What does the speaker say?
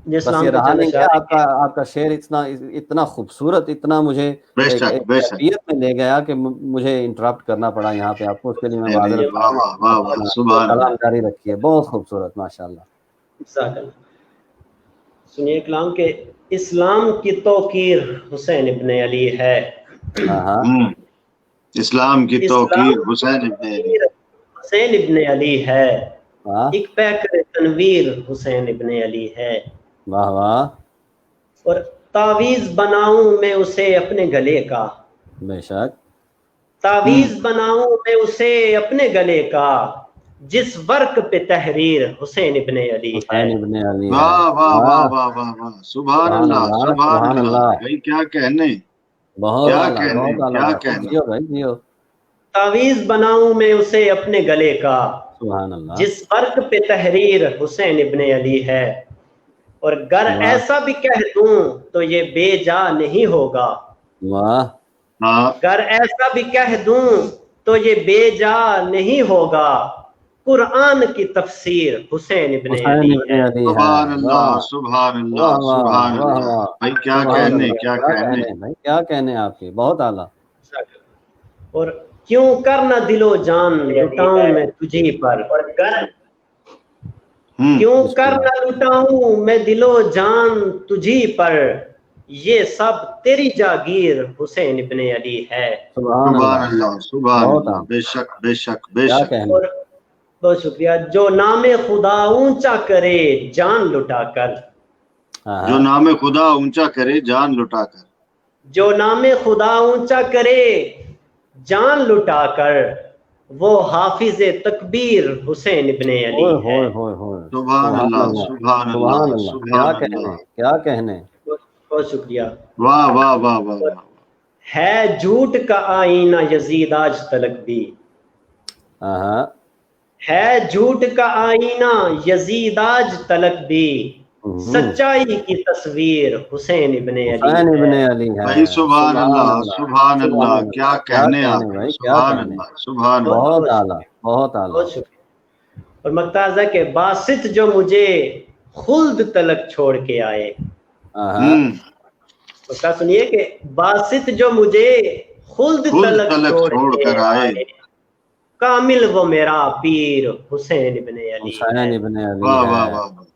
بس اسلام یہ کا رہا چند نہیں کہ اشعار آپ کا شعر اتنا خوبصورت، اتنا مجھے بے ایک شک بے شک، کیفیت میں لے گیا کہ مجھے انٹرپٹ کرنا پڑا یہاں پہ آپ کو، اس کے لیے میں نہیں معذرت واہ واہ واہ واہ، سبحان اللہ، کلام جاری رکھیے، بہت خوبصورت ماشاء اللہ۔ جزاک اللہ۔ سنیے کلام کے اسلام کی توقیر حسین ابن علی ہے، ہاں ہاں اسلام کی توقیر اسلام کی حسین ابن علی، توقیر حسین ابن علی ہے، ہاں ایک پیکر تنویر حسین ابن علی ہے، واہ واہ، اور تعویذ بناؤں میں اسے اپنے گلے کا، بے شک، تعویذ بناؤں میں اسے اپنے گلے کا، جس ورق پہ تحریر حسین ابن علی ہے۔ حسین ابن علی ہے، واہ واہ واہ واہ واہ واہ، سبحان اللہ سبحان سبحان اللہ، اللہ، بھائی کیا کہنے، بہت کیا اعلیٰ، کہنے بہت اعلیٰ، کیا بات کہنے، جیو بھائی جیو، تعویذ بناؤں میں اسے اپنے گلے کا، سبحان اللہ، جس ورق پہ تحریر حسین ابن علی ہے، اور گر واہ ایسا بھی کہہ دوں تو یہ بے جا نہیں ہوگا، واہ، ہاں گر ایسا بھی کہہ دوں تو یہ بے جا نہیں ہوگا، قرآن کی تفسیر حسین ابن حسین علی ابن ہے۔ علی ہے، سبحان اللہ واہ سبحان اللہ واہ واہ سبحان واہ اللہ، واہ، بھائی کیا سبحان کہنے اللہ، کیا کیا کہنے، کہنے بھائی، کیا کہنے آپ کے، بہت اعلیٰ، اور کیوں کرنا دل و جان لٹاؤں میں تجھی پر، کیوں بسم کر اللہ، نہ لٹاؤں میں دل و جان تجھی پر، یہ سب تیری جاگیر حسین ابن علی ہے۔ سبحان سبحان اللہ، اللہ سبحان بہت اللہ، اعلیٰ، بے شک بے شک بے کیا شک، کہنے، اور بہت شکریہ۔ جو نام خدا اونچا کرے جان لٹا کر، ہاں جو ہاں، نام خدا اونچا کرے جان لٹا کر، جو نام خدا اونچا کرے جان لٹا کر، وہ حافظ تکبیر حسین ابن علی اوئے ہے۔ ہوئے ہوئے ہوئے، سبحان سبحان اللہ اللہ، سبحان اللہ سبحان اللہ، کیا سبحان کہنے، اللہ، کیا کہنے، بہت شکریہ۔ واہ واہ واہ واہ اور واہ، ہے جھوٹ کا آئینہ یزید آج تلک بھی، ہاں ہاں، ہے جھوٹ کا آئینہ یزید آج تلک بھی، سچائی کی تصویر حسین ابن علی حسین ابن ہے۔ علی ہے، بھائی سبحان اللہ اللہ، سبحان اللہ، سبحان کیا اللہ، کیا کہنے آپ کہنے نے، بھائی، کیا سبحان کہنے، اللہ سبحان اللہ، بہت اعلیٰ، بہت اعلیٰ، بہت شکریہ۔ اور مقتضیٰ کہ باسط جو مجھے خلد تلک چھوڑ کے آئے، ہاں ہاں، مقتضیٰ سنیے کہ باسط جو مجھے خلد خود تلک تلک چھوڑ چھوڑ کے کر آئے، آئے، کامل وہ میرا پیر حسین ابن علی حسین ہے۔ ابن علی واہ ہے، واہ واہ واہ،